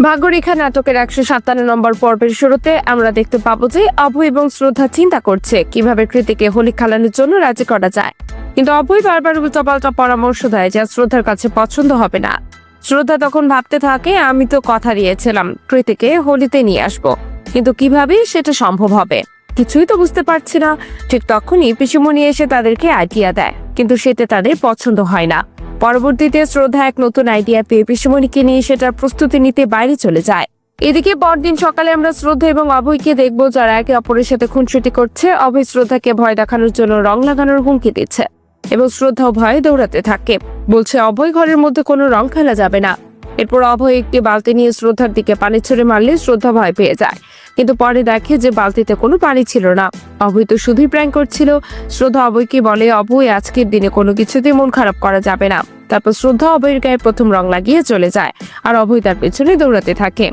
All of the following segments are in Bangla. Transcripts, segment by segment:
ভাগ্যরেখা নাটকের ১৫৭ নম্বর পর্বের শুরুতে আমরা দেখতে পাবো যে অভয় এবং শ্রদ্ধা চিন্তা করছে কিভাবে কৃতিকে হোলি খেলানোর জন্য রাজি করা যায়। কিন্তু অভয় বারবার উল্টাপাল্টা পরামর্শ দেয় যা শ্রদ্ধার কাছে পছন্দ হবে না। শ্রদ্ধা তখন ভাবতে থাকে, আমি তো কথা দিয়েছিলাম কৃতিকে হোলিতে নিয়ে আসবো, কিন্তু কিভাবে সেটা সম্ভব হবে কিছুই তো বুঝতে পারছি না। ঠিক তখনই পিসিমণি এসে তাদেরকে আইডিয়া দেয়, কিন্তু সেটা তাদের পছন্দ হয় না। পরবর্তীতে শ্রদ্ধা এক নতুন আইডিয়া পেয়ে পিসিমণিকে নিয়ে সেটার প্রস্তুতি নিতে বাইরে চলে যায়। এদিকে পরদিন সকালে আমরা শ্রদ্ধা এবং অভয়কে দেখবো যারা একে অপরের সাথে খুনসুটি করছে। অভয় শ্রদ্ধাকে ভয় দেখানোর জন্য রং লাগানোর হুমকি দিচ্ছে এবং শ্রদ্ধা ভয়ে দৌড়াতে থাকে, বলছে অভয় ঘরের মধ্যে কোনো রং খেলা যাবে না। এরপর অভয় একটি বালতি নিয়ে শ্রদ্ধার দিকে পানি ছুড়ে মারলে শ্রদ্ধা ভয় পেয়ে যায়, কিন্তু পরে দেখে যে বালতিতে কোনো পানি ছিল না। অভয় তো শুধুই প্র্যাঙ্ক করছিল। শ্রদ্ধা অভয়কে বলে, অভয় আজকের দিনে কোনো কিছুতেই মন খারাপ করা যাবে না। তারপর শ্রদ্ধা অভয়ের গায়ে প্রথম রং লাগিয়ে চলে যায় আর অভয় তার পেছনে দৌড়াতে থাকে।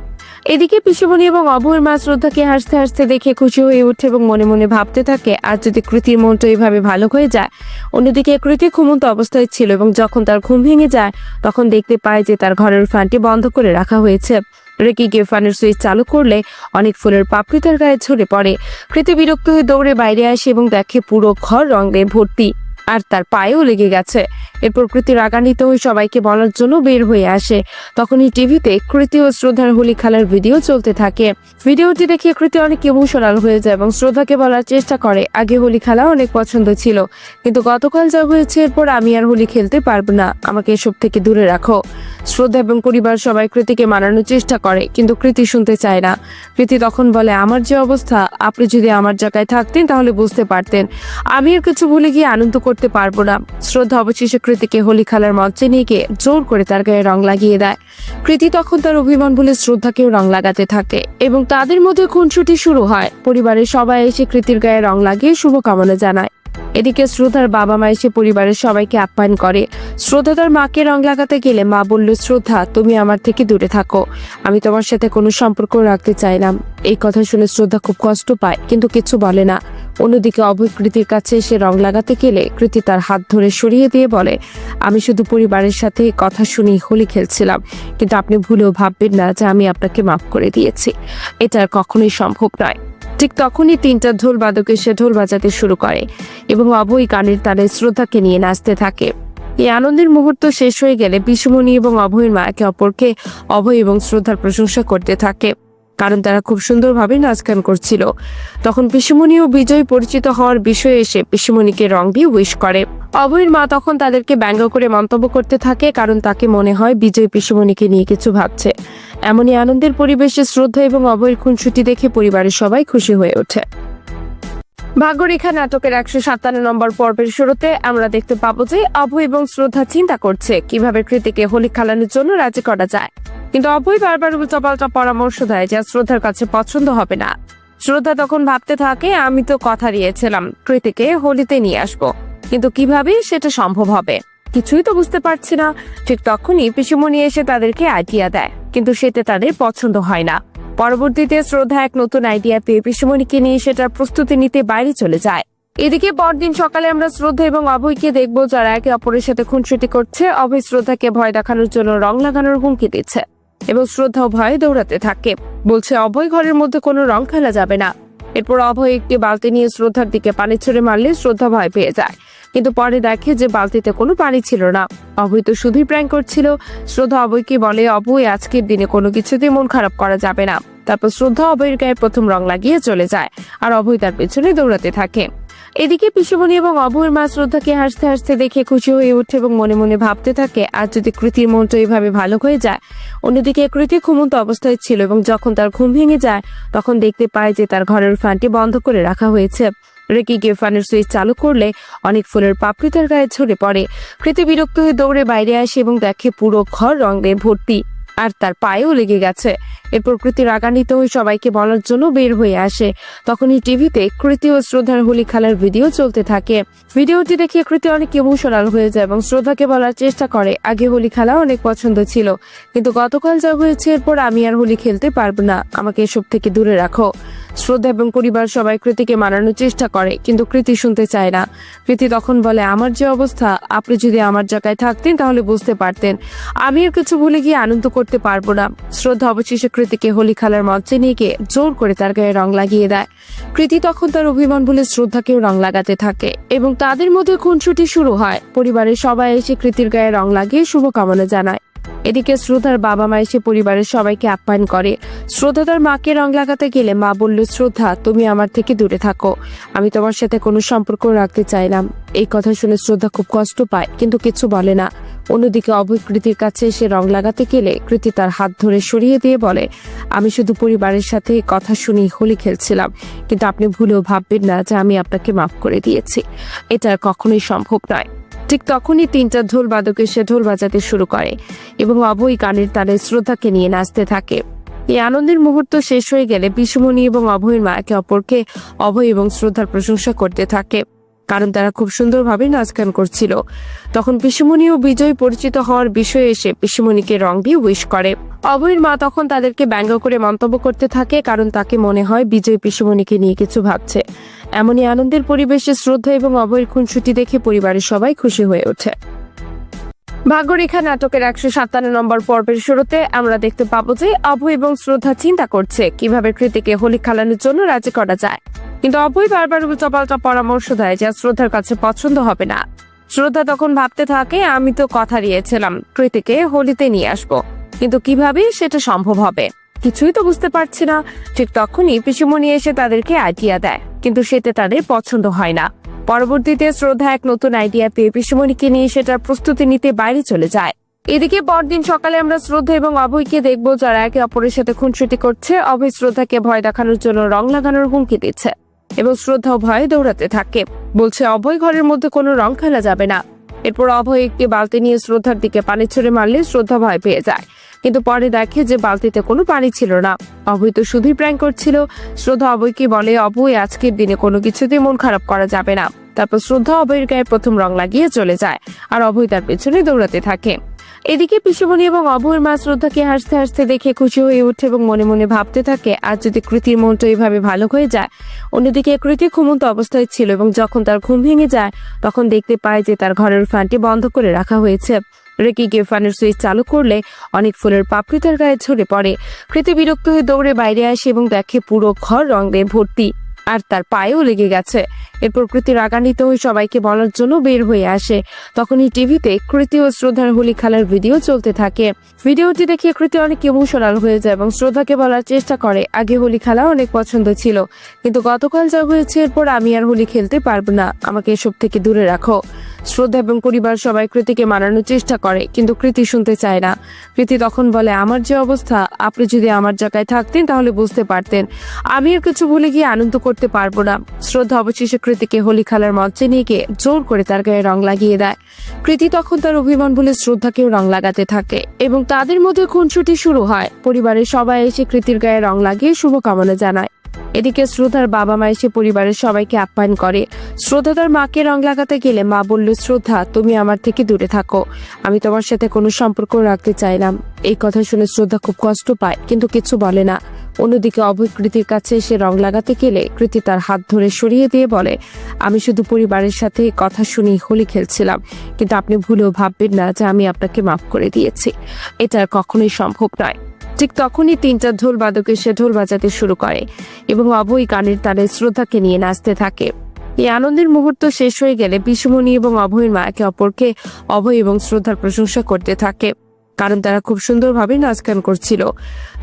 এদিকে পিসিমণি এবং অভয়ের মা শ্রদ্ধাকে হাসতে হাসতে দেখে খুশি হয়ে ওঠে এবং মনে মনে ভাবতে থাকে, আর যদি কৃতির মনটা এইভাবে ভালো হয়ে যায়। অন্যদিকে কৃতি ঘুমন্ত অবস্থায় ছিল এবং যখন তার ঘুম ভেঙে যায় তখন দেখতে পায় যে তার ঘরের ফ্যানটি বন্ধ করে রাখা হয়েছে। রেকি গিয়ে ফ্যানের সুইচ চালু করলে অনেক ফুলের পাপড়ি তার গায়ে ঝরে পড়ে। কৃতি বিরক্ত হয়ে দৌড়ে বাইরে আসে এবং দেখে পুরো ঘর রঙে ভর্তি আর তার পায়েও লেগে গেছে। এরপর কৃতি রাগান্বিত হয়ে সবাইকে বলার জন্য বের হয়ে আসে। তখনই টিভিতে কৃতি ও শ্রদ্ধার হোলি খেলার ভিডিও চলতে থাকে। ভিডিওটি দেখে কৃতি অনেক ইমোশনাল হয়ে যায় এবং শ্রদ্ধাকে বলার চেষ্টা করে, আগে হোলি খেলা অনেক পছন্দ ছিল, কিন্তু গতকাল যা হয়েছে এরপর আমি আর হোলি খেলতে পারবো না, আমাকে এসব থেকে দূরে রাখো। শ্রদ্ধা এবং পরিবার সবাই কৃতিকে মানানোর চেষ্টা করে, কিন্তু কৃতি শুনতে চায় না। কৃতি তখন বলে, আমার যে অবস্থা, আপনি যদি আমার জায়গায় থাকতেন তাহলে বুঝতে পারতেন, আমি আর কিছু ভুলে গিয়ে আনন্দ করতে পারবো না। শ্রদ্ধা অবশেষে কৃতিকে হোলি খেলার মঞ্চে নিয়ে গিয়ে জোর করে তার গায়ে রং লাগিয়ে দেয়। কৃতি তখন তার অভিমান বলে শ্রদ্ধাকেও রং লাগাতে থাকে এবং তাদের মধ্যে খুনসুটি শুরু হয়। পরিবারের সবাই এসে কৃতির গায়ে রং লাগিয়ে শুভকামনা জানায়। এদিকে শ্রদ্ধার বাবা মা এসে পরিবারের সবাইকে আপ্যায়ন করে। শ্রদ্ধা তার মাকে রং লাগাতে গেলে মা বলল, শ্রদ্ধা তুমি আমার থেকে দূরে থাকো, আমি তোমার সাথে কোনো সম্পর্ক রাখতে চাইলাম। এই কথা শুনে শ্রদ্ধা খুব কষ্ট পায়, কিন্তু কিছু বলে না। অন্যদিকে অভয় কৃতির কাছে এসে রং লাগাতে গেলে কৃতি তার হাত ধরে সরিয়ে দিয়ে বলে, আমি শুধু পরিবারের সাথে কথা শুনি হোলি খেলছিলাম, কিন্তু আপনি ভুলেও ভাববেন না যে আমি আপনাকে মাফ করে দিয়েছি, এটা কখনোই সম্ভব নয়। ঠিক তখনই তিনটা ঢোল বাদক এসে ঢোল বাজাতে শুরু করে এবং অভয় গানের তালে শ্রদ্ধাকে নিয়ে নাচতে থাকে। এই আনন্দের মুহূর্ত শেষ হয়ে গেলে পিসিমণি এবং অভয়ের মা একে অপরকে অভয় এবং শ্রদ্ধার প্রশংসা করতে থাকে, কারণ তারা খুব সুন্দরভাবে নাচ গান করছিল। তখন পিসিমণি ও বিজয় পরিচিত হওয়ার বিষয়ে এসে পিসিমণিকে রং দিয়ে উইশ করে। অভয়ের মা তখন তাদেরকে ব্যঙ্গ করে মন্তব্য করতে থাকে, কারণ তাকে মনে হয় বিজয় পিসিমণিকে নিয়ে কিছু ভাবছে। এমনই আনন্দের পরিবেশে শ্রদ্ধা এবং অভয়ের খুনসুটি দেখে পরিবারের সবাই খুশি হয়ে ওঠে। ভাগ্যরেখা নাটকের ১৫৭ নম্বর পর্বের শুরুতে আমরা দেখতে পাবো যে অভয় এবং শ্রদ্ধা চিন্তা করছে কিভাবে কৃতিকে হোলি খেলানোর জন্য রাজি করা যায়। কিন্তু অভয় বারবার উল্টাপাল্টা পরামর্শ দেয় যা শ্রদ্ধার কাছে পছন্দ হবে না। শ্রদ্ধা তখন ভাবতে থাকে, আমি তো কথা দিয়েছিলাম কৃতিকে হোলিতে নিয়ে আসবো, কিন্তু কিভাবে সেটা সম্ভব হবে কিছুই তো বুঝতে পারছি না। ঠিক তখনই পিসিমণি এসে তাদেরকে আইডিয়া দেয়, কিন্তু সেটা তাদের পছন্দ হয় না। পরবর্তীতে শ্রদ্ধা এক নতুন আইডিয়া পেয়ে পিসিমণিকে নিয়ে সেটার প্রস্তুতি নিতে বাইরে চলে যায়। এদিকে পরদিন সকালে আমরা শ্রদ্ধা এবং অভয়কে দেখবো যারা একে অপরের সাথে খুনসুটি করছে। অভয় শ্রদ্ধাকে ভয় দেখানোর জন্য রং লাগানোর হুমকি দিচ্ছে এবং শ্রদ্ধা ভয়ে দৌড়াতে থাকে, বলছে অভয় ঘরের মধ্যে কোনো রং খেলা যাবে না। এরপর অভয় একটি বালতি নিয়ে শ্রদ্ধার দিকে পানি ছুড়ে মারলে শ্রদ্ধা ভয় পেয়ে যায়, কিন্তু পরে দেখে যে বালতিতে কোনো পানি ছিল না। অভয় তো শুধুই প্র্যাঙ্ক করছিল। শ্রদ্ধা অভয়কে বলে, অভয় আজকের দিনে কোনো কিছুতেই মন খারাপ করা যাবে না। তারপর শ্রদ্ধা অভয়ের গায়ে প্রথম রং লাগিয়ে চলে যায় আর অভয় তার পেছনে দৌড়াতে থাকে। এদিকে পিসিমণি এবং অভয়ের মা শ্রদ্ধাকে হাসতে হাসতে দেখে খুশি হয়ে ওঠে এবং মনে মনে ভাবতে থাকে, আর যদি কৃতির মনটা এইভাবে ভালো হয়ে যায়। অন্যদিকে কৃতি ঘুমন্ত অবস্থায় ছিল এবং যখন তার ঘুম ভেঙে যায় তখন দেখতে পায় যে তার ঘরের ফ্যানটি বন্ধ করে রাখা হয়েছে। রেকি গিয়ে ফ্যানের সুইচ চালু করলে অনেক ফুলের পাপড়ি তার গায়ে ঝরে পড়ে। কৃতি বিরক্ত হয়ে দৌড়ে বাইরে আসে এবং দেখে পুরো ঘর রঙে ভর্তি আর তার পায়েও লেগে গেছে। এরপর কৃতি রাগান্বিত হয়ে সবাইকে বলার জন্য বের হয়ে আসে। তখনই টিভিতে কৃতি ও শ্রদ্ধার হোলি খেলার ভিডিও চলতে থাকে। ভিডিওটি দেখে কৃতি অনেক ইমোশনাল হয়ে যায় এবং শ্রদ্ধাকে বলার চেষ্টা করে, আগে হোলি খেলা অনেক পছন্দ ছিল, কিন্তু গতকাল যা হয়েছে এরপর আমি আর হোলি খেলতে পারবো না, আমাকে এসব থেকে দূরে রাখো। শ্রদ্ধা এবং পরিবার সবাই কৃতিকে মানানোর চেষ্টা করে, কিন্তু কৃতি শুনতে চায় না। কৃতি তখন বলে, আমার যে অবস্থা, আপনি যদি আমার জায়গায় থাকতেন তাহলে বুঝতে পারতেন। আমি আর কিছু ভুলে গিয়ে আনন্দ করতে পারবো না। শ্রদ্ধা অবশেষে কৃতিকে হোলি খেলার মঞ্চে নিয়ে গিয়ে জোর করে তার গায়ে রং লাগিয়ে দেয়। কৃতি তখন তার অভিমান বলে শ্রদ্ধাকেও রং লাগাতে থাকে এবং তাদের মধ্যে খুনসুটি শুরু হয়। পরিবারের সবাই এসে কৃতির গায়ে রং লাগিয়ে শুভকামনা জানায়। এদিকে শ্রদ্ধার বাবা মা এসে পরিবারের সবাইকে আপ্যায়ন করে। শ্রদ্ধা তার মাকে রং লাগাতে গেলে মা বলল, শ্রদ্ধা, তুমি আমার থেকে দূরে থাকো, আমি তোমার সাথে কোনো সম্পর্ক রাখতে চাইলাম। এই কথা শুনে শ্রদ্ধা খুব কষ্ট পায়, কিন্তু কিছু বলে না। অন্যদিকে অভয় কৃতির কাছে এসে রং লাগাতে গেলে কৃতি তার হাত ধরে সরিয়ে দিয়ে বলে, আমি শুধু পরিবারের সাথে কথা শুনি হোলি খেলছিলাম, কিন্তু আপনি ভুলেও ভাববেন না যে আমি আপনাকে মাফ করে দিয়েছি। এটা কখনোই সম্ভব নয়। ঠিক তখনই তিনটা ঢোল বাদক এসে ঢোল বাজাতে শুরু করে এবং অভয় গানের তালে শ্রদ্ধাকে নিয়ে নাচতে থাকে। এই আনন্দের মুহূর্ত শেষ হয়ে গেলে পিসুমণি এবং অভয়ের মা একে অপরকে অভয় এবং শ্রদ্ধার প্রশংসা করতে থাকে, কারণ তারা খুব সুন্দরভাবে নাচ গান করছিল। তখন পিসুমণি ও বিজয় পরিচিত হওয়ার বিষয়ে এসে পিসুমণিকে রং দিয়ে উইশ করে। অভয়ের মা তখন তাদেরকে ব্যঙ্গ করে মন্তব্য করতে থাকে, কারণ তাকে মনে হয় বিজয় পিসুমণিকে নিয়ে কিছু ভাবছে। এমনই আনন্দের পরিবেশে শ্রদ্ধা এবং অভয়ের খুনসুটি দেখে পরিবারের সবাই খুশি হয়ে ওঠে। ভাগ্যরেখা নাটকের 157 নম্বর পর্বের শুরুতে আমরা দেখতে পাবো যে অভয় এবং শ্রদ্ধা চিন্তা করছে কিভাবে কৃতিকে হোলি খেলানোর জন্য রাজি করা যায়, কিন্তু অভয় বারবার উল্টাপাল্টা পরামর্শ দেয় যা শ্রদ্ধার কাছে পছন্দ হবে না। শ্রদ্ধা তখন ভাবতে থাকে, আমি তো কথা দিয়েছিলাম কৃতিকে হোলিতে নিয়ে আসবো, কিন্তু কিভাবে সেটা সম্ভব হবে, কিছুই তো বুঝতে পারছি না। ঠিক তখনই পিসুমণি এসে তাদেরকে আইডিয়া দেয়, কিন্তু সেটা তাদের পছন্দ হয় না। পরবর্তীতে শ্রদ্ধা এক নতুন আইডিয়া পেয়ে পিসুমণিকে নিয়ে সেটার প্রস্তুতি নিতে বাইরে চলে যায়। এদিকে পরদিন সকালে আমরা শ্রদ্ধা এবং অভয়কে দেখবো যারা একে অপরের সাথে খুনসুটি করছে। অভয় শ্রদ্ধাকে ভয় দেখানোর জন্য রং লাগানোর হুমকি দিচ্ছে এবং শ্রদ্ধা ভয়ে দৌড়াতে থাকে, বলছে অভয় ঘরের মধ্যে কোনো রং খেলা যাবে না। এরপর অভয় একটি বালতি নিয়ে শ্রদ্ধার দিকে পানি ছুড়ে মারলে শ্রদ্ধা ভয় পেয়ে যায়, কিন্তু পরে দেখে যে বালতিতে কোনো পানি ছিল না। অভয় তো শুধুই প্র্যাঙ্ক করছিল। শ্রদ্ধা অভয়কে বলে, অভয়, আজকের দিনে কোনো কিছুতেই মন খারাপ করা যাবে না। তারপর শ্রদ্ধা অভয়ের গায়ে প্রথম রং লাগিয়ে চলে যায় আর অভয় তার পেছনে দৌড়াতে থাকে। এদিকে পিসুমণি এবং অভয়ের মা শ্রদ্ধাকে হাসতে হাসতে দেখে খুশি হয়ে ওঠে এবং মনে মনে ভাবতে থাকে, আর যদি কৃতির মনটা এইভাবে ভালো হয়ে যায়। অন্যদিকে কৃতি ঘুমন্ত অবস্থায় ছিল এবং যখন তার ঘুম ভেঙে যায় তখন দেখতে পায় যে তার ঘরের ফ্যানটি বন্ধ করে রাখা হয়েছে। রেকি গিয়ে ফ্যানের সুইচ চালু করলে অনেক ফুলের পাপড়ি তার গায়ে ঝরে পড়ে। কৃতি বিরক্ত হয়ে দৌড়ে বাইরে আসে এবং দেখে পুরো ঘর রং দিয়ে ভর্তি আর তার পায়েও লেগে গেছে। এরপর কৃতি রাগান্বিত হয়ে সবাইকে বলার জন্য বের হয়ে আসে। তখনই টিভিতে কৃতি ও শ্রদ্ধার হোলি খেলার ভিডিও চলতে থাকে। ভিডিওটি দেখে কৃতি অনেক ইমোশনাল হয়ে যায় এবং শ্রদ্ধাকে বলার চেষ্টা করে, আগে হোলি খেলা অনেক পছন্দ ছিল, কিন্তু গতকাল যা হয়েছে এরপর আমি আর হোলি খেলতে পারবো না, আমাকে এসব থেকে দূরে রাখো। শ্রদ্ধা এবং পরিবার সবাই কৃতিকে মানানোর চেষ্টা করে, কিন্তু কৃতি শুনতে চায় না। কৃতি তখন বলে, আমার যে অবস্থা, আপনি যদি আমার জায়গায় থাকতেন তাহলে বুঝতে পারতেন। আমি আর কিছু ভুলে গিয়ে আনন্দ করতে পারবো না। শ্রদ্ধা অবশেষে কৃতিকে হোলি খেলার মঞ্চে নিয়ে গিয়ে জোর করে তার গায়ে রং লাগিয়ে দেয়। কৃতি তখন তার অভিমান বলে শ্রদ্ধাকেও রং লাগাতে থাকে এবং তাদের মধ্যে খুনসুটি শুরু হয়। পরিবারের সবাই এসে কৃতির গায়ে রং লাগিয়ে শুভকামনা জানায়। এদিকে শ্রদ্ধার বাবা মা এসে পরিবারের সবাইকে আপ্যায়ন করে। শ্রদ্ধা তার মাকে রং লাগাতে গেলে মা বলল, শ্রদ্ধা, তুমি আমার থেকে দূরে থাকো, আমি তোমার সাথে কোনো সম্পর্ক রাখতে চাইলাম। এই কথা শুনে শ্রদ্ধা খুব কষ্ট পায়, কিন্তু কিছু বলে না। অন্যদিকে অভয় কৃতির কাছে এসে রং লাগাতে গেলে কৃতি তার হাত ধরে সরিয়ে দিয়ে বলে, আমি শুধু পরিবারের সাথে কথা শুনি হোলি খেলছিলাম, কিন্তু আপনি ভুলেও ভাববেন না যে আমি আপনাকে মাফ করে দিয়েছি। এটা কখনোই সম্ভব নয়। ঠিক তখনই তিনটা ঢোল বাদক এসে ঢোল বাজাতে শুরু করে এবং অভয় গানের তালে শ্রদ্ধাকে নিয়ে নাচতে থাকে। এই আনন্দের মুহূর্ত শেষ হয়ে গেলে পিসুমণি এবং অভয়ের মা একে অপরকে অভয় এবং শ্রদ্ধার প্রশংসা করতে থাকে, কারণ তারা খুব সুন্দরভাবে নাচ গান করছিল।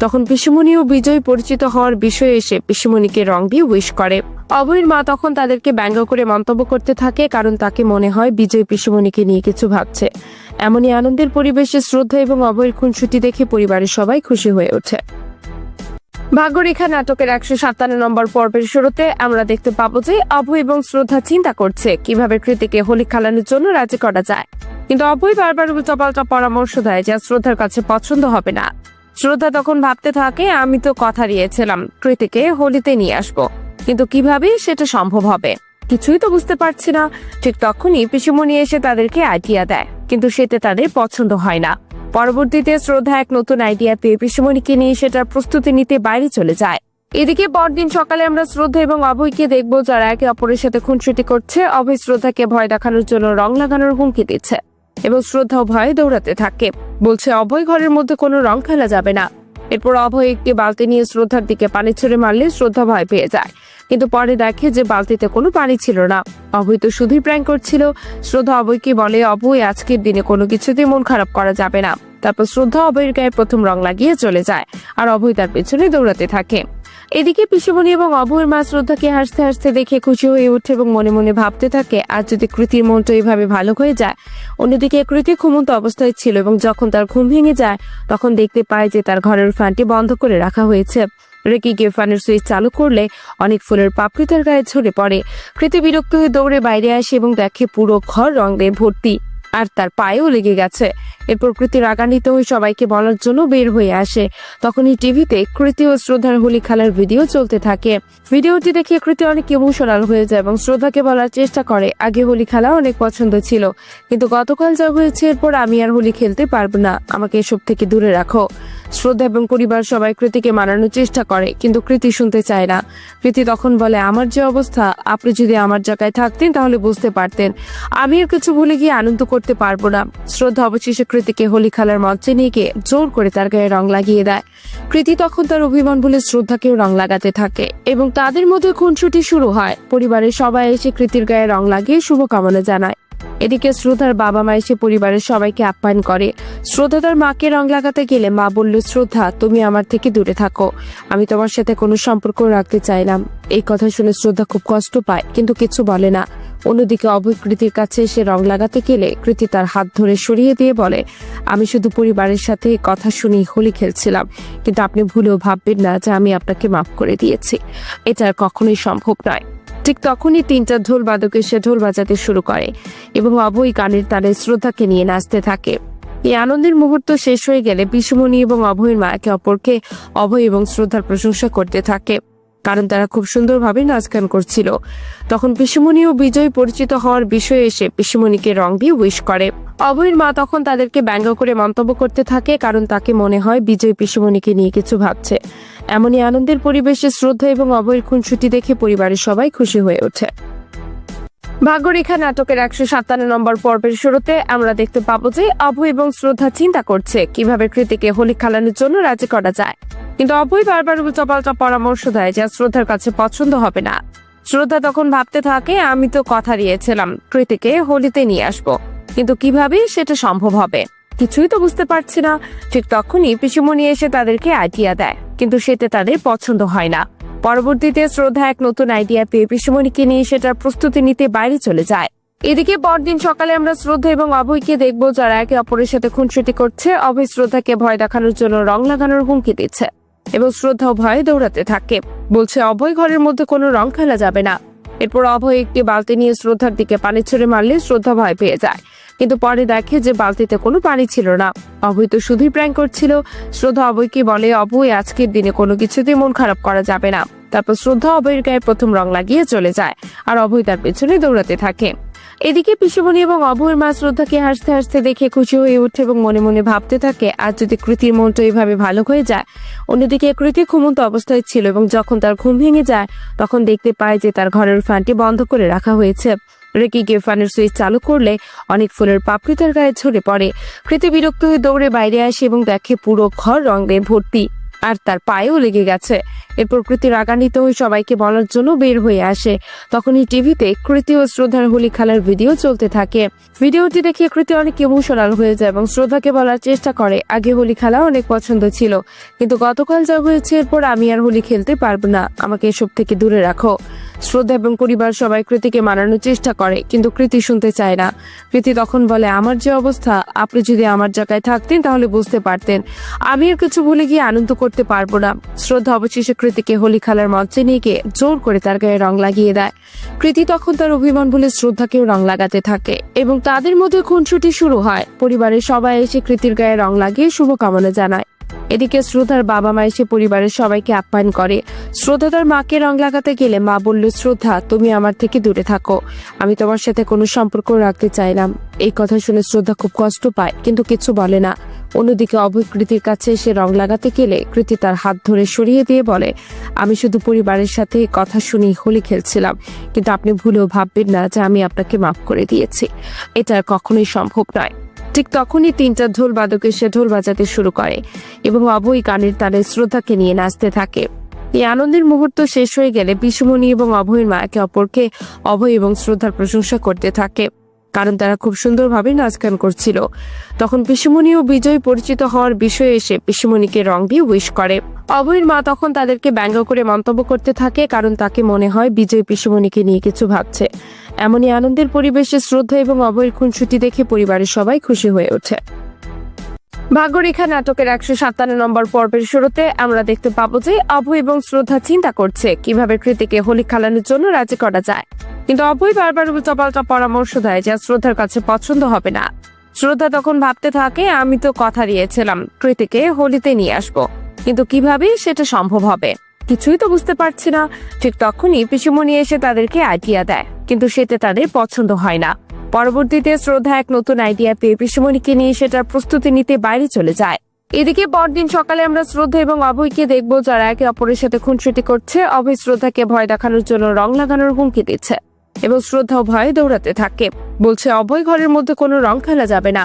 তখন পিসুমণি ও বিজয় পরিচিত হওয়ার বিষয়ে এসে পিসুমণিকে রং দিয়ে উইশ করে। অভয়ের মা তখন তাদেরকে ব্যঙ্গ করে মন্তব্য করতে থাকে, কারণ তাকে মনে হয় বিজয় পিসুমণিকে নিয়ে কিছু ভাবছে। এমনই আনন্দের পরিবেশে শ্রদ্ধা এবং অভয়ের খুনসুটি দেখে পরিবারের সবাই খুশি হয়ে ওঠে। ভাগ্যরেখা নাটকের 157 নম্বর পর্বের শুরুতে আমরা দেখতে পাবো যে অভয় এবং শ্রদ্ধা চিন্তা করছে কিভাবে কৃতিকে হোলি খেলানোর জন্য রাজি করা যায়, কিন্তু অভয় বারবার উল্টাপাল্টা পরামর্শ দেয় যা শ্রদ্ধার কাছে পছন্দ হবে না। শ্রদ্ধা তখন ভাবতে থাকে, আমি তো কথা দিয়েছিলাম কৃতিকে হোলিতে নিয়ে আসবো, কিন্তু কিভাবে সেটা সম্ভব হবে, কিছুই তো বুঝতে পারছি না। ঠিক তখনই পিসুমণি এসে তাদেরকে আইডিয়া দেয়, কিন্তু সেটা তাদের পছন্দ হয় না। পরবর্তীতে শ্রদ্ধা এক নতুন আইডিয়া পেয়ে পিসুমণিকে নিয়ে সেটার প্রস্তুতি নিতে বাইরে চলে যায়। এদিকে পরদিন সকালে আমরা শ্রদ্ধা এবং অভয়কে দেখবো যারা একে অপরের সাথে খুনসুটি করছে। অভয় শ্রদ্ধাকে ভয় দেখানোর জন্য রং লাগানোর হুমকি দিচ্ছে এবং শ্রদ্ধা ভয়ে দৌড়াতে থাকে, বলছে অভয় ঘরের মধ্যে কোনো রং খেলা যাবে না। এরপর অভয় একটি বালতি নিয়ে শ্রদ্ধার দিকে পানি ছুড়ে মারলে শ্রদ্ধা ভয় পেয়ে যায়, কিন্তু পরে দেখে যে বালতিতে কোনো পানি ছিল না। অভয় তো শুধুই প্র্যাঙ্ক করছিল। শ্রদ্ধা অভয়কে বলে অভয় আজকের দিনে কোনো কিছুতেই মন খারাপ করা যাবে না। তারপর শ্রদ্ধা অভয়ের গায়ে প্রথম রং লাগিয়ে চলে যায় আর অভয় তার পেছনে দৌড়াতে থাকে। এদিকে পিসুমণি এবং অভয়ের মা শ্রদ্ধাকে হাসতে হাসতে দেখে খুশি হয়ে ওঠে এবং মনে মনে ভাবতে থাকে আর যদি কৃতির মনটা এইভাবে ভালো হয়ে যায়। অন্যদিকে কৃতি ঘুমন্ত অবস্থায় ছিল এবং যখন তার ঘুম ভেঙে যায় তখন দেখতে পায় যে তার ঘরের ফ্যানটি বন্ধ করে রাখা হয়েছে। রেকি গিয়ে ফ্যানের সুইচ চালু করলে অনেক ফুলের পাপড়ি তার গায়ে ঝরে পড়ে। কৃতি বিরক্ত হয়ে দৌড়ে বাইরে আসে এবং দেখে পুরো ঘর রঙে ভর্তি আর তার পায়েও লেগে গেছে। এরপর কৃতি রাগান্বিত হয়ে সবাইকে বলার জন্য বের হয়ে আসে। তখনই টিভিতে কৃতি ও শ্রদ্ধার হোলি খেলার ভিডিও চলতে থাকে। ভিডিওটি দেখে কৃতি অনেক ইমোশনাল হয়ে যায় এবং শ্রদ্ধাকে বলার চেষ্টা করে আগে হোলি খেলা অনেক পছন্দ ছিল, কিন্তু গতকাল যা হয়েছে এরপর আমি আর হোলি খেলতে পারবো না, আমাকে এসব থেকে দূরে রাখো। শ্রদ্ধা এবং পরিবার সবাই কৃতিকে মানানোর চেষ্টা করে, কিন্তু কৃতি শুনতে চায় না। কৃতি তখন বলে আমার যে অবস্থা, আপনি যদি আমার জায়গায় থাকতেন তাহলে বুঝতে পারতেন, আমি আর কিছু ভুলে গিয়ে আনন্দ করতে পারবো না। শ্রদ্ধা অবশেষে কৃতিকে হোলি খেলার মঞ্চে নিয়ে গিয়ে জোর করে তার গায়ে রং লাগিয়ে দেয়। কৃতি তখন তার অভিমান বলে শ্রদ্ধাকেও রং লাগাতে থাকে এবং তাদের মধ্যে খুনসুটি শুরু হয়। পরিবারের সবাই এসে কৃতির গায়ে রং লাগিয়ে শুভকামনা জানায়। এদিকে শ্রদ্ধার বাবা মা এসে পরিবারের সবাইকে আপ্যায়ন করে। শ্রদ্ধা তার মাকে রং লাগাতে গেলে মা বলল শ্রদ্ধা তুমি আমার থেকে দূরে থাকো, আমি তোমার সাথে কোনো সম্পর্ক রাখতে চাইলাম। এই কথা শুনে শ্রদ্ধা খুব কষ্ট পায় কিন্তু কিছু বলে না। অন্যদিকে অভয় কৃতির কাছে এসে রং লাগাতে গেলে কৃতি তার হাত ধরে সরিয়ে দিয়ে বলে আমি শুধু পরিবারের সাথে কথা শুনে হোলি খেলছিলাম, কিন্তু আপনি ভুলেও ভাববেন না যে আমি আপনাকে মাফ করে দিয়েছি, এটা আর কখনোই সম্ভব নয়। ঠিক তখনই তিনটা ঢোল বাদক এসে ঢোল বাজাতে শুরু করে এবং অভয় গানের তালে শ্রদ্ধাকে নিয়ে নাচতে থাকে। এই আনন্দের মুহূর্ত শেষ হয়ে গেলে পিসুমণি এবং অভয়ের মা একে অপরকে অভয় এবং শ্রদ্ধার প্রশংসা করতে থাকে, কারণ তারা খুব সুন্দরভাবে নাচ গান করছিল। তখন পিসুমণি ও বিজয় পরিচিত হওয়ার বিষয়ে এসে পিসুমণিকে রং দিয়ে উইশ করে। অভয়ের মা তখন তাদেরকে ব্যঙ্গ করে মন্তব্য করতে থাকে, কারণ তাকে মনে হয় বিজয় পিসুমণিকে নিয়ে কিছু ভাবছে। এমনই আনন্দের পরিবেশে শ্রদ্ধা এবং অভয়ের খুনসুটি দেখে পরিবারের সবাই খুশি হয়ে ওঠে। ভাগ্যরেখা নাটকের 157 নম্বর পর্বের শুরুতে আমরা দেখতে পাবো যে অভয় এবং শ্রদ্ধা চিন্তা করছে কিভাবে কৃতিকে হোলি খেলানোর জন্য রাজি করা যায়, কিন্তু অভয় বারবার উল্টাপাল্টা পরামর্শ দেয় যা শ্রদ্ধার কাছে পছন্দ হবে না। শ্রদ্ধা তখন ভাবতে থাকে আমি তো কথা দিয়েছিলাম কৃতিকে হোলিতে নিয়ে আসবো, কিন্তু কিভাবে সেটা সম্ভব হবে কিছুই তো বুঝতে পারছি না। ঠিক তখনই পিসুমণি এসে তাদেরকে আইডিয়া দেয়, কিন্তু সেটা তাদের পছন্দ হয় না। পরবর্তীতে শ্রদ্ধা এক নতুন আইডিয়া পেয়ে পিসুমণিকে নিয়ে সেটার প্রস্তুতি নিতে বাইরে চলে যায়। এদিকে পরদিন সকালে আমরা শ্রদ্ধা এবং অভয়কে দেখবো যারা একে অপরের সাথে খুনসুটি করছে। অভয় শ্রদ্ধাকে ভয় দেখানোর জন্য রং লাগানোর হুমকি দিচ্ছে এবং শ্রদ্ধা ভয়ে দৌড়াতে থাকে, বলছে অভয় ঘরের মধ্যে কোনো রং খেলা যাবে না। এরপর অভয় একটি বালতি নিয়ে শ্রদ্ধার দিকে পানি ছুড়ে মারলে শ্রদ্ধা ভয় পেয়ে যায়, কিন্তু পরে দেখে যে বালতিতে কোনো পানি ছিল না। অভয় তো শুধুই প্র্যাঙ্ক করছিল। শ্রদ্ধা অভয়কে বলে অভয় আজকের দিনে কোনো কিছুতেই মন খারাপ করা যাবে না। তারপর শ্রদ্ধা অভয়ের গায়ে প্রথম রং লাগিয়ে চলে যায় আর অভয় তার পেছনে দৌড়াতে থাকে। এদিকে পিসুমণি এবং অভয়ের মা শ্রদ্ধাকে হাসতে হাসতে দেখে খুশি হয়ে ওঠে এবং মনে মনে ভাবতে থাকে আর যদি কৃতির মনটা এইভাবে ভালো হয়ে যায়। অন্যদিকে কৃতি ঘুমন্ত অবস্থায় ছিল এবং যখন তার ঘুম ভেঙে যায় তখন দেখতে পায় যে তার ঘরের ফ্যানটি বন্ধ করে রাখা হয়েছে। রেকি গিয়ে ফ্যানের সুইচ চালু করলে অনেক ফুলের পাপড়ি তার গায়ে ঝরে পড়ে। কৃতি বিরক্ত হয়ে দৌড়ে বাইরে আসে এবং দেখে পুরো ঘর রঙে ভর্তি আর তার পায়েও লেগে গেছে। এরপর কৃতি রাগান্বিত হয়ে সবাইকে বলার জন্য বের হয়ে আসে। তখনই টিভিতে কৃতি ও শ্রদ্ধার হোলি খেলার ভিডিও চলতে থাকে। ভিডিওটি দেখে কৃতি অনেক ইমোশনাল হয়ে যায় এবং শ্রদ্ধাকে বলার চেষ্টা করে আগে হোলি খেলা অনেক পছন্দ ছিল, কিন্তু গতকাল যা হয়েছে এরপর আমি আর হোলি খেলতে পারবো না, আমাকে এসব থেকে দূরে রাখো। শ্রদ্ধা এবং পরিবার সবাই কৃতিকে মানানোর চেষ্টা করে, কিন্তু কৃতি শুনতে চায় না। কৃতি তখন বলে আমার যে অবস্থা, আপনি যদি আমার জায়গায় থাকতেন তাহলে বুঝতে পারতেন, আমি আর কিছু ভুলে গিয়ে আনন্দ করতে পারবো না। শ্রদ্ধা অবশেষে কৃতিকে হোলি খেলার মঞ্চে নিয়ে গিয়ে জোর করে তার গায়ে রং লাগিয়ে দেয়। কৃতি তখন তার অভিমান বলে শ্রদ্ধাকেও রং লাগাতে থাকে এবং তাদের মধ্যে খুনসুটি শুরু হয়। পরিবারের সবাই এসে কৃতির গায়ে রং লাগিয়ে শুভকামনা জানায়। এদিকে শ্রদ্ধার বাবা মা এসে পরিবারের সবাইকে আপ্যায়ন করে। শ্রদ্ধা তার মাকে রং লাগাতে গেলে মা বলল শ্রদ্ধা তুমি আমার থেকে দূরে থাকো, আমি তোমার সাথে কোনো সম্পর্ক রাখতে চাইলাম। এই কথা শুনে শ্রদ্ধা খুব কষ্ট পায় কিন্তু কিছু বলে না। অন্যদিকে অভয় কৃতির কাছে এসে রং লাগাতে গেলে কৃতি তার হাত ধরে সরিয়ে দিয়ে বলে, আমি শুধু পরিবারের সাথে কথা শুনে হোলি খেলছিলাম, কিন্তু আপনি ভুলেও ভাববেন না যে আমি আপনাকে মাফ করে দিয়েছি। এটা কখনোই সম্ভব নয়। ঠিক তখনই 3টা ঢোল বাদক এসে ঢোল বাজাতে শুরু করে এবং অভয় গানের তালে শ্রদ্ধাকে নিয়ে নাচতে থাকে। এই আনন্দের মুহূর্ত শেষ হয়ে গেলে পিসুমণি এবং অভয়ের মা একে অপরকে অভয় এবং শ্রদ্ধার প্রশংসা করতে থাকে, কারণ তারা খুব সুন্দরভাবে নাচ গান করছিল। তখন পিসুমণি ও বিজয় পরিচিত হওয়ার বিষয়ে এসে পিসুমণিকে রং দিয়ে উইশ করে। অভয়ের মা তখন তাদেরকে ব্যঙ্গ করে মন্তব্য করতে থাকে, কারণ তাকে মনে হয় বিজয় পিসুমণিকে নিয়ে কিছু ভাবছে। এমনই আনন্দের পরিবেশে শ্রদ্ধা এবং অভয়ের খুনসুটি দেখে পরিবারের সবাই খুশি হয়ে ওঠে। ভাগ্যরেখা নাটকের 157 নম্বর পর্বের শুরুতে আমরা দেখতে পাবো যে অভয় এবং শ্রদ্ধা চিন্তা করছে কিভাবে কৃতিকে হোলি খেলানোর জন্য রাজি করা যায়, কিন্তু অভয় বারবার উল্টাপাল্টা পরামর্শ দেয় যা শ্রদ্ধার কাছে পছন্দ হবে না। শ্রদ্ধা তখন ভাবতে থাকে, আমি তো কথা দিয়েছিলাম কৃতিকে হোলিতে নিয়ে আসবো, কিন্তু কিভাবে সেটা সম্ভব হবে কিছুই তো বুঝতে পারছি না। ঠিক তখনই পিসুমণি এসে তাদেরকে আইডিয়া দেয়, কিন্তু সেটা তাদের পছন্দ হয় না। পরবর্তীতে শ্রদ্ধা এক নতুন আইডিয়া পেয়ে পিসুমণিকে নিয়ে সেটার প্রস্তুতি নিতে বাইরে চলে যায়। এদিকে পরদিন সকালে আমরা শ্রদ্ধা এবং অভয়কে দেখবো যারা একে অপরের সাথে খুনসুটি করছে। অভয় শ্রদ্ধাকে ভয় দেখানোর জন্য রং লাগানোর হুমকি দিচ্ছে এবং শ্রদ্ধা ভয়ে দৌড়াতে থাকে, বলছে অভয় ঘরের মধ্যে কোনো রং খেলা যাবে না।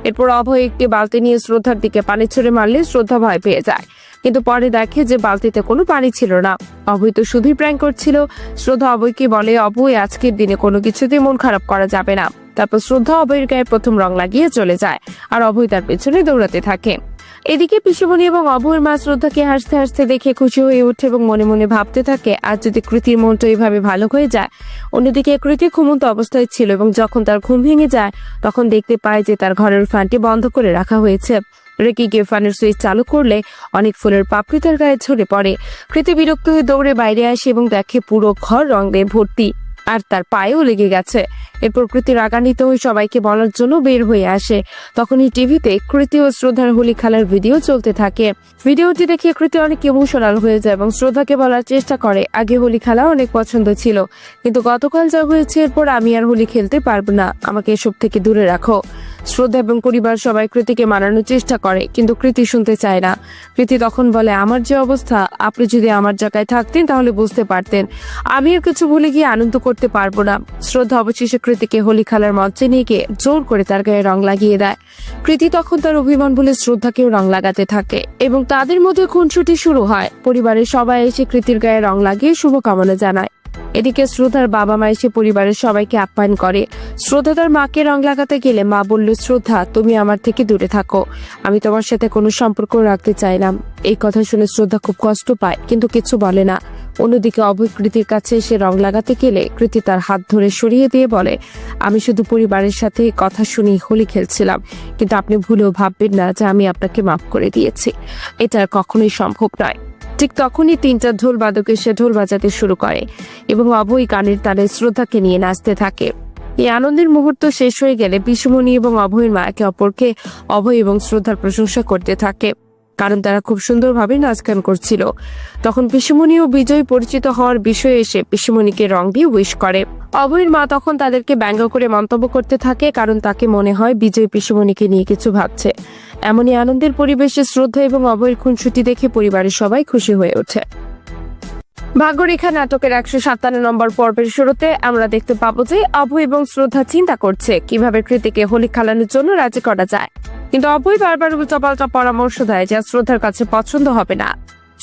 এরপর অভয় একটি বালতি নিয়ে শ্রদ্ধার দিকে পানি ছুড়ে মারলে শ্রদ্ধা ভয় পেয়ে যায়, কিন্তু পরে দেখে যে বালতিতে কোনো পানি ছিল না। অভয় তো শুধুই প্র্যাঙ্ক করছিল। শ্রদ্ধা অভয়কে বলে, অভয় আজকের দিনে কোনো কিছুতেই মন খারাপ করা যাবে না। তারপর শ্রদ্ধা অভয়ের গায়ে প্রথম রং লাগিয়ে চলে যায় আর অভয় তার পেছনে দৌড়াতে থাকে। এদিকে পিসুমণি এবং অভয়ের মা শ্রদ্ধাকে হাসতে হাসতে দেখে খুশি হয়ে ওঠে এবং মনে মনে ভাবতে থাকে, আর যদি কৃতির মনটা এইভাবে ভালো হয়ে যায়। অন্যদিকে কৃতি ঘুমন্ত অবস্থায় ছিল এবং যখন তার ঘুম ভেঙে যায় তখন দেখতে পায় যে তার ঘরের ফ্যানটি বন্ধ করে রাখা হয়েছে। রেকি গিয়ে ফ্যানের সুইচ চালু করলে অনেক ফুলের পাপড়ি তার গায়ে ঝরে পড়ে। কৃতি বিরক্ত হয়ে দৌড়ে বাইরে আসে এবং দেখে পুরো ঘর রং দিয়ে ভর্তি আর তার পায়েও লেগে গেছে। এরপর কৃতি রাগান্বিত হয়ে সবাইকে বলার জন্য বের হয়ে আসে। তখনই টিভিতে কৃতি ও শ্রদ্ধার হোলি খেলার ভিডিও চলতে থাকে। ভিডিওটি দেখে কৃতি অনেক ইমোশনাল হয়ে যায় এবং শ্রদ্ধাকে বলার চেষ্টা করে, আগে হোলি খেলা অনেক পছন্দ ছিল, কিন্তু গতকাল যা হয়েছে এরপর আমি আর হোলি খেলতে পারবো না, আমাকে এসব থেকে দূরে রাখো। শ্রদ্ধা এবং পরিবার সবাই কৃতিকে মানানোর চেষ্টা করে, কিন্তু কৃতি শুনতে চায় না। কৃতি তখন বলে, আমার যে অবস্থা, আপনি যদি আমার জায়গায় থাকতেন তাহলে বুঝতে পারতেন, আমি আর কিছু ভুলে গিয়ে আনন্দ করতে পারবো না। শ্রদ্ধা অবশেষে কৃতিকে হোলি খেলার মঞ্চে নিয়ে গিয়ে জোর করে তার গায়ে রং লাগিয়ে দেয়। কৃতি তখন তার অভিমান বলে শ্রদ্ধাকেও রং লাগাতে থাকে এবং তাদের মধ্যে খুনসুটি শুরু হয়। পরিবারের সবাই এসে কৃতির গায়ে রং লাগিয়ে শুভকামনা জানায়। এদিকে শ্রদ্ধার বাবা মা এসে পরিবারের সবাইকে আপ্যায়ন করে। শ্রদ্ধা তার মাকে রং লাগাতে গেলে মা বলল, শ্রদ্ধা তুমি আমার থেকে দূরে থাকো, আমি তোমার সাথে কোনো সম্পর্ক রাখতে চাইলাম। এই কথা শুনে শ্রদ্ধা খুব কষ্ট পায়, কিন্তু কিছু বলে না। অন্যদিকে অভয় কৃতির কাছে এসে রং লাগাতে গেলে কৃতি তার হাত ধরে সরিয়ে দিয়ে বলে, আমি শুধু পরিবারের সাথে কথা শুনে হোলি খেলছিলাম, কিন্তু আপনি ভুলেও ভাববেন না যে আমি আপনাকে মাফ করে দিয়েছি। এটা কখনোই সম্ভব নয়। ঠিক তখনই 3টা ঢোল বাদক এসে ঢোল বাজাতে শুরু করে এবং অভয় গানের তালে শ্রদ্ধাকে নিয়ে নাচতে থাকে। এই আনন্দের মুহূর্ত শেষ হয়ে গেলে পিসুমণি এবং অভয়ের মা একে অপরকে অভয় এবং শ্রদ্ধার প্রশংসা করতে থাকে, কারণ তারা খুব সুন্দরভাবে নাচ গান করছিল। তখন পিসুমণি ও বিজয় পরিচিত হওয়ার বিষয়ে এসে পিসুমণিকে রং দিয়ে উইশ করে। অভয়ের মা তখন তাদেরকে ব্যঙ্গ করে মন্তব্য করতে থাকে, কারণ তাকে মনে হয় বিজয় পিসুমণিকে নিয়ে কিছু ভাবছে। এমনই আনন্দের পরিবেশে শ্রদ্ধা এবং অভয়ের খুনসুটি দেখে পরিবারের সবাই খুশি হয়ে ওঠে। ভাগ্যরেখা নাটকের 157 নম্বর পর্বের শুরুতে আমরা দেখতে পাবো যে অভয় এবং শ্রদ্ধা চিন্তা করছে কিভাবে কৃতিকে হোলি খেলানোর জন্য রাজি করা যায়, কিন্তু অভয় বারবার উল্টাপাল্টা পরামর্শ দেয় যা শ্রদ্ধার কাছে পছন্দ হবে না।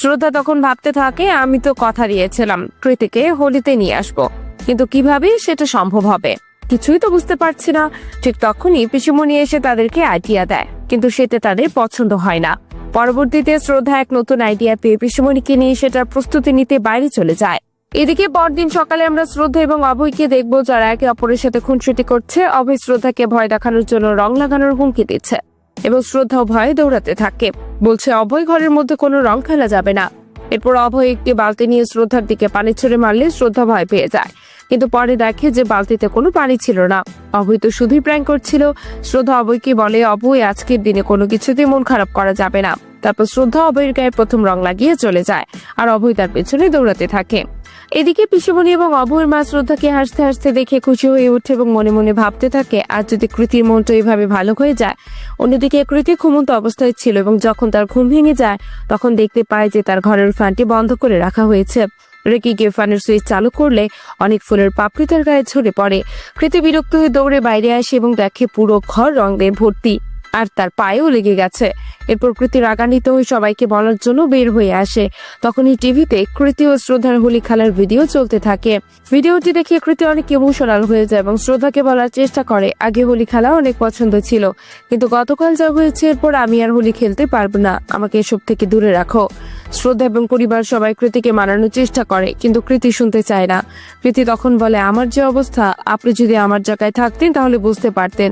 শ্রদ্ধা তখন ভাবতে থাকে, আমি তো কথা দিয়েছিলাম কৃতিকে হোলিতে নিয়ে আসবো, কিন্তু কিভাবে সেটা সম্ভব হবে কিছুই তো বুঝতে পারছি না। ঠিক তখনই পিসুমণি এসে তাদেরকে আইডিয়া দেয়, কিন্তু সেটা তাদের পছন্দ হয় না। পরবর্তীতে শ্রদ্ধা এক নতুন আইডিয়া পেয়ে পিসুমণিকে নিয়ে সেটার প্রস্তুতি নিতে বাইরে চলে যায়। এদিকে পরদিন সকালে আমরা শ্রদ্ধা এবং অভয়কে দেখবো যারা একে অপরের সাথে খুনসুটি করছে। অভয় শ্রদ্ধাকে ভয় দেখানোর জন্য রং লাগানোর হুমকি দিচ্ছে এবং শ্রদ্ধা ভয়ে দৌড়াতে থাকে, বলছে অভয় ঘরের মধ্যে কোনো রং খেলা যাবে না। এরপর অভয় একটি বালতি নিয়ে শ্রদ্ধার দিকে পানি ছুড়ে মারলে শ্রদ্ধা ভয় পেয়ে যায়, কিন্তু পরে দেখে যে বালতিতে কোনো পানি ছিল না। অভয় তো শুধুই প্র্যাঙ্ক করছিল। শ্রদ্ধা অভয়কে বলে, অভয় আজকের দিনে কোনো কিছুতেই মন খারাপ করা যাবে না। তারপর শ্রদ্ধা অভয়ের গায়ে প্রথম রং লাগিয়ে চলে যায়, আর অভয় তার পেছনে দৌড়াতে থাকে। এদিকে পিসিমণি এবং অভয়ের মা শ্রদ্ধাকে হাসতে হাসতে দেখে খুশি হয়ে ওঠে এবং মনে মনে ভাবতে থাকে, আর যদি কৃতির মনটা এইভাবে ভালো হয়ে যায়। অন্যদিকে কৃতি ঘুমন্ত অবস্থায় ছিল এবং যখন তার ঘুম ভেঙে যায় তখন দেখতে পায় যে তার ঘরের ফ্যানটি বন্ধ করে রাখা হয়েছে। রেগে গিয়ে ফ্যানের সুইচ চালু করলে অনেক ফুলের পাপড়ি তার গায়ে ঝরে পড়ে। কৃতি বিরক্ত হয়ে দৌড়ে বাইরে আসে এবং দেখে পুরো ঘর রং দিয়ে ভর্তি, আর তার পায়েও লেগে গেছে। এরপর কৃতি রাগান্বিত হয়ে সবাইকে বলার জন্য বের হয়ে আসে। তখনই টিভিতে কৃতি ও শ্রদ্ধার হোলি খেলার ভিডিও চলতে থাকে। ভিডিওটি দেখে কৃতি অনেক ইমোশনাল হয়ে যায় এবং শ্রদ্ধাকে বলার চেষ্টা করে, আগে হোলি খেলা অনেক পছন্দ ছিল, কিন্তু গতকাল যা হয়েছে এরপর আমি আর হোলি খেলতে পারবো না, আমাকে এসব থেকে দূরে রাখো। শ্রদ্ধা এবং পরিবার সবাই কৃতিকে মানানোর চেষ্টা করে, কিন্তু কৃতি শুনতে চায় না। কৃতি তখন বলে, আমার যে অবস্থা, আপনি যদি আমার জায়গায় থাকতেন তাহলে বুঝতে পারতেন,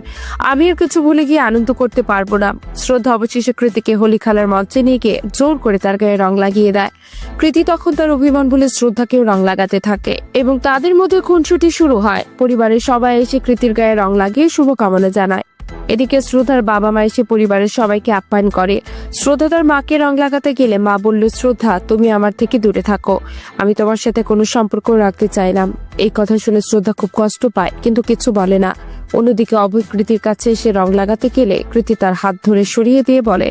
আমি আর কিছু ভুলে গিয়ে আনন্দ করতে পারবো না। শ্রদ্ধা অবশেষে কৃতিকে হোলি খেলার মঞ্চে নিয়ে গিয়ে জোর করে তার গায়ে রং লাগিয়ে দেয়। কৃতি তখন তার অভিমান বলে শ্রদ্ধাকেও রং লাগাতে থাকে এবং তাদের মধ্যে খুনসুটি শুরু হয়। পরিবারের সবাই এসে কৃতির গায়ে রং লাগিয়ে শুভকামনা জানায়। এদিকে শ্রদ্ধার বাবা মা এসে পরিবারের সবাইকে আপ্যায়ন করে। শ্রদ্ধা তার মাকে রং লাগাতে গেলে মা বলল, শ্রদ্ধা তুমি আমার থেকে দূরে থাকো, আমি তোমার সাথে কোনো সম্পর্ক রাখতে চাই না। এই কথা শুনে শ্রদ্ধা খুব কষ্ট পায়, কিন্তু কিছু বলে না। অন্যদিকে অভয় কৃতির কাছে এসে রং লাগাতে গেলে কৃতি তার হাত ধরে সরিয়ে দিয়ে বলে,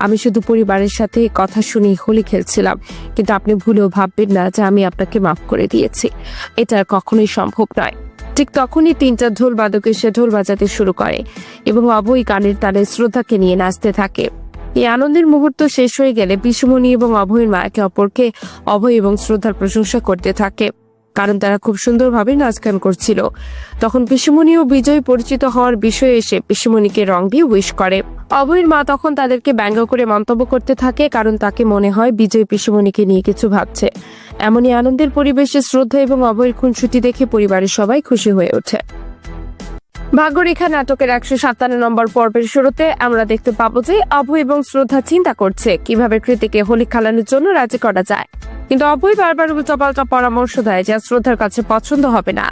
আমি শুধু পরিবারের সাথে কথা শুনে হোলি খেলছিলাম, কিন্তু আপনি ভুলেও ভাববেন না যে আমি আপনাকে মাফ করে দিয়েছি, এটা আর কখনোই সম্ভব নয়। ঠিক তখনই তিনটা ঢোল বাদক এসে ঢোল বাজাতে শুরু করে এবং অভয় গানের তালে শ্রদ্ধাকে নিয়ে নাচতে থাকে। এই আনন্দের মুহূর্ত শেষ হয়ে গেলে পিসুমণি এবং অভয়ের মা একে অপরকে অভয় এবং শ্রদ্ধার প্রশংসা করতে থাকে, কারণ তারা খুব সুন্দরভাবে নাচ গান করছিল। তখন পিসুমণি ও বিজয় পরিচিত হওয়ার বিষয়ে এসে পিসুমণিকে রং দিয়ে উইশ করে। অভয়ের মা তখন তাদেরকে ব্যঙ্গ করে মন্তব্য করতে থাকে, কারণ তাকে মনে হয় বিজয় পিসুমণিকে নিয়ে কিছু ভাবছে। এমনই আনন্দের পরিবেশে শ্রদ্ধা এবং অভয়ের খুনসুটি দেখে পরিবারের সবাই খুশি হয়ে ওঠে। ভাগ্যরেখা নাটকের 157 নম্বর পর্বের শুরুতে আমরা দেখতে পাবো যে অভয় এবং শ্রদ্ধা চিন্তা করছে কিভাবে কৃতিকে হোলি খেলানোর জন্য রাজি করা যায়, কিন্তু অভয় বারবার উল্টাপাল্টা পরামর্শ দেয় যা শ্রদ্ধার কাছে পছন্দ হবে না।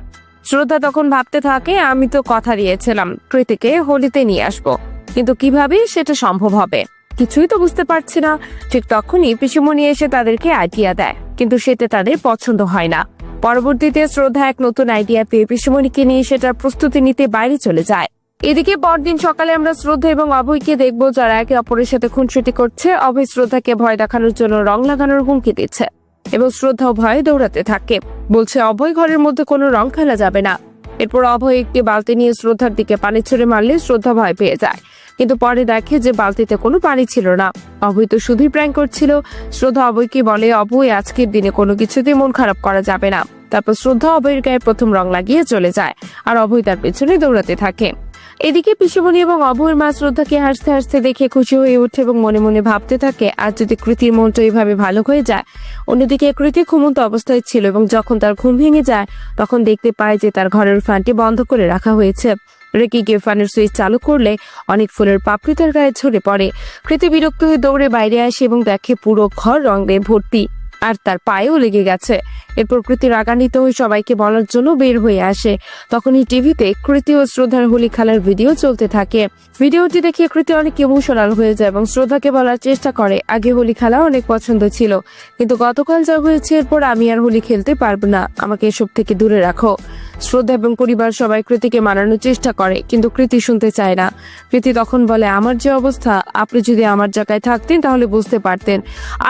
শ্রদ্ধা তখন ভাবতে থাকে, আমি তো কথা দিয়েছিলাম কৃতিকে হোলিতে নিয়ে আসবো, কিন্তু কিভাবে সেটা সম্ভব হবে কিছুই তো বুঝতে পারছি না। ঠিক তখনই পিসুমণি এসে তাদেরকে আইডিয়া দেয়, কিন্তু সেটা তাদের পছন্দ হয় না। পরবর্তীতে শ্রদ্ধা এক নতুন আইডিয়া পেয়ে পিসুমণিকে নিয়ে সেটার প্রস্তুতি নিতে বাইরে চলে যায়। এদিকে পরদিন সকালে আমরা শ্রদ্ধা এবং অভয়কে দেখবো যারা একে অপরের সাথে খুনসুটি করছে। অভয় শ্রদ্ধাকে ভয় দেখানোর জন্য রং লাগানোর হুমকি দিচ্ছে এবং শ্রদ্ধা ভয়ে দৌড়াতে থাকে, বলছে অভয় ঘরের মধ্যে কোনো রং খেলা যাবে না। এরপর অভয় একটি বালতি নিয়ে শ্রদ্ধার দিকে পানি ছুড়ে মারলে শ্রদ্ধা ভয় পেয়ে যায়, কিন্তু পরে দেখে যে বালতিতে কোনো পানি ছিল না। অভয় তো শুধুই প্র্যাঙ্ক করছিল। শ্রদ্ধা অভয়কে বলে, অভয় আজকের দিনে কোনো কিছুতেই মন খারাপ করা যাবে না। তারপর শ্রদ্ধা অভয়ের গায়ে প্রথম রং লাগিয়ে চলে যায়, আর অভয় তার পেছনে দৌড়াতে থাকে। এদিকে পিসুমণি এবং অভয়ের মা শ্রদ্ধাকে হাসতে হাসতে দেখে খুশি হয়ে ওঠে এবং মনে মনে ভাবতে থাকে, আর যদি কৃতির মনটা এইভাবে ভালো হয়ে যায়। অন্যদিকে কৃতি ঘুমন্ত অবস্থায় ছিল এবং যখন তার ঘুম ভেঙে যায় তখন দেখতে পায় যে তার ঘরের ফ্যানটি বন্ধ করে রাখা হয়েছে। রেগে গিয়ে ফ্যানের সুইচ চালু করলে অনেক ফুলের পাপড়ি তার গায়ে ঝরে পড়ে। কৃতি বিরক্ত হয়ে দৌড়ে বাইরে আসে এবং দেখে পুরো ঘর রং দিয়ে ভর্তি, আর তার পায়েও লেগে গেছে। এরপর কৃতি রাগান্বিত হয়ে সবাইকে বলার জন্য বের হয়ে আসে। তখনই টিভিতে কৃতি ও শ্রদ্ধার হোলি খেলার ভিডিও চলতে থাকে। ভিডিওটি দেখে কৃতি অনেক ইমোশনাল হয়ে যায় এবং শ্রদ্ধাকে বলার চেষ্টা করে, আগে হোলি খেলা অনেক পছন্দ ছিল, কিন্তু গতকাল যা হয়েছে এরপর আমি আর হোলি খেলতে পারবো না, আমাকে এসব থেকে দূরে রাখো। শ্রদ্ধা এবং পরিবার সবাই কৃতিকে মানানোর চেষ্টা করে, কিন্তু কৃতি শুনতে চায় না। কৃতি তখন বলে, আমার যে অবস্থা, আপনি যদি আমার জায়গায় থাকতেন তাহলে বুঝতে পারতেন,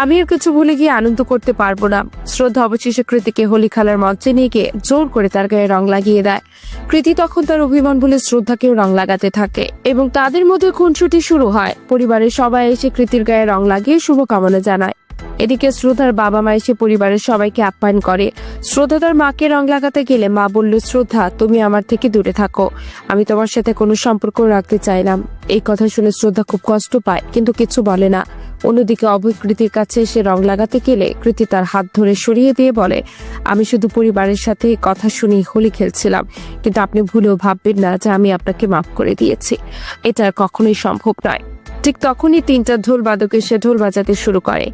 আমি আর কিছু ভুলে গিয়ে আনন্দ করতে পারবো না। শ্রদ্ধা অবশেষে কৃতিকে হোলি খেলার মঞ্চে নিয়ে গিয়ে জোর করে তার গায়ে রং লাগিয়ে দেয়। কৃতি তখন তার অভিমান বলে শ্রদ্ধাকেও রং লাগাতে থাকে এবং তাদের মধ্যে খুনসুটি শুরু হয়। পরিবারের সবাই এসে কৃতির গায়ে রং লাগিয়ে শুভকামনা জানায়। এদিকে শ্রদ্ধার বাবা মা এসে পরিবারের সবাইকে আপ্যায়ন করে। শ্রদ্ধা তার মাকে রং লাগাতে গেলে মা বলল, শ্রদ্ধা তুমি আমার থেকে দূরে থাকো, আমি তোমার সাথে কোনো সম্পর্ক রাখতে চাই না। এই কথা শুনে শ্রদ্ধা খুব কষ্ট পায়, কিন্তু কিছু বলে না। অন্যদিকে অভয় কৃতির কাছে এসে রং লাগাতে গেলে কৃতি তার হাত ধরে সরিয়ে দিয়ে বলে, আমি শুধু পরিবারের সাথে কথা শুনে হোলি খেলছিলাম, কিন্তু আপনি ভুলেও ভাববেন না যে আমি আপনাকে মাফ করে দিয়েছি, এটা আর কখনোই সম্ভব নয়। ঠিক তখনই তিনটা ঢোল বাদক এসে ঢোল বাজাতে শুরু করে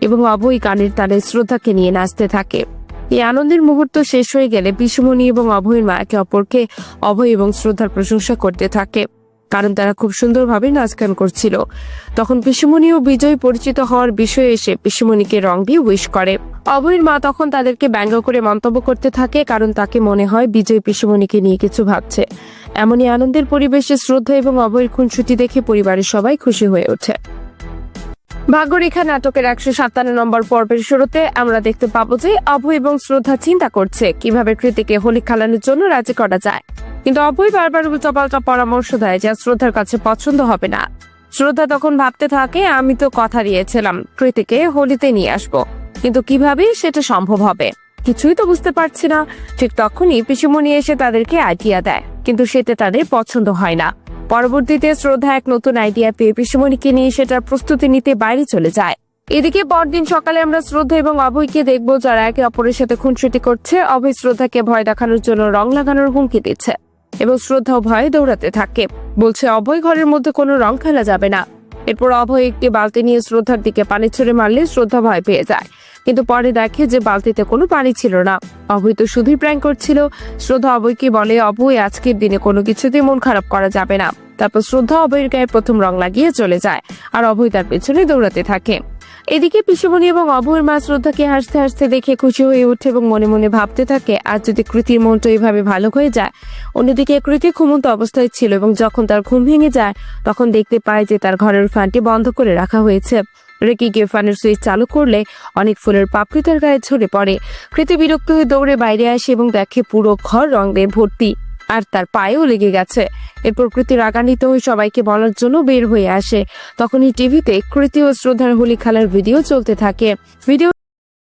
এবং অভয় গানের তালে শ্রদ্ধাকে নিয়ে নাচতে থাকে। এই আনন্দের মুহূর্ত শেষ হয়ে গেলে পিসুমণি এবং অভয়ের মা একে অপরকে অভয় এবং শ্রদ্ধার প্রশংসা করতে থাকে, কারণ তারা খুব সুন্দরভাবে নাচ গান করছিল। তখন পিসুমণি ও বিজয় পরিচিত হওয়ার বিষয়ে এসে পিসুমণিকে রং দিয়ে উইশ করে। অভয়ের মা তখন তাদেরকে ব্যঙ্গ করে মন্তব্য করতে থাকে, কারণ তাকে মনে হয় বিজয় পিসুমণিকে নিয়ে কিছু ভাবছে। এমনই আনন্দের পরিবেশে শ্রদ্ধা এবং অভয়ের খুনসুটি দেখে পরিবারের সবাই খুশি হয়ে ওঠে। ভাগ্যরেখা নাটকের 157 নম্বর পর্বের শুরুতে আমরা দেখতে পাবো যে অভয় এবং শ্রদ্ধা চিন্তা করছে কিভাবে কৃতিকে হোলি খেলানোর জন্য রাজি করা যায়, কিন্তু অভয় বারবার উল্টাপাল্টা পরামর্শ দেয় যা শ্রদ্ধার কাছে পছন্দ হবে না। শ্রদ্ধা তখন ভাবতে থাকে, আমি তো কথা দিয়েছিলাম কৃতিকে হোলিতে নিয়ে আসবো, কিন্তু কিভাবে সেটা সম্ভব হবে কিছুই তো বুঝতে পারছি না। ঠিক তখনই পিসুমণি এসে তাদেরকে আইডিয়া দেয়, কিন্তু সেটা তাদের পছন্দ হয় না। পরবর্তীতে শ্রদ্ধা এক নতুন আইডিয়া পেয়ে পিসুমণিকে নিয়ে সেটার প্রস্তুতি নিতে বাইরে চলে যায়। এদিকে পরদিন সকালে আমরা শ্রদ্ধা এবং অভয়কে দেখবো যারা একে অপরের সাথে খুনসুটি করছে। অভয় শ্রদ্ধাকে ভয় দেখানোর জন্য রং লাগানোর হুমকি দিচ্ছে এবং শ্রদ্ধাও ভয়ে দৌড়াতে থাকে, বলছে অভয় ঘরের মধ্যে কোনো রং খেলা যাবে না। এরপর অভয় একটি বালতি নিয়ে শ্রদ্ধার দিকে পানি ছুড়ে মারলে শ্রদ্ধা ভয় পেয়ে যায়, কিন্তু পরে দেখে যে বালতিতে কোনো পানি ছিল না। অভয় তো শুধুই প্র্যাঙ্ক করছিল। শ্রদ্ধা অভয়কে বলে, অভয় আজকের দিনে কোনো কিছুতে মন খারাপ করা যাবে না। তারপর শ্রদ্ধা অভয়ের গায়ে প্রথম রং লাগিয়ে চলে যায় আর অভয় তার পেছনে দৌড়াতে থাকে। এদিকে পিসুমণি এবং অভয়ের মা শ্রদ্ধাকে হাসতে হাসতে দেখে খুশি হয়ে ওঠে এবং মনে মনে ভাবতে থাকে, আর যদি কৃতির মনটা এইভাবে ভালো হয়ে যায়। অন্যদিকে কৃতি ঘুমন্ত অবস্থায় ছিল এবং যখন তার ঘুম ভেঙে যায় তখন দেখতে পায় যে তার ঘরের ফ্যানটি বন্ধ করে রাখা হয়েছে। রেকি গিয়ে ফ্যানের সুইচ চালু করলে অনেক ফুলের পাপড়ি তার গায়ে ঝরে পড়ে। কৃতি বিরক্ত হয়ে দৌড়ে বাইরে আসে এবং দেখে পুরো ঘর রং দিয়ে ভর্তি, আর তার পায়েও লেগে গেছে। এরপর কৃতি রাগান্বিত হয়ে সবাইকে বলার জন্য বের হয়ে আসে। তখনই টিভিতে কৃতি ও শ্রদ্ধার হোলি খেলার ভিডিও চলতে থাকে। ভিডিও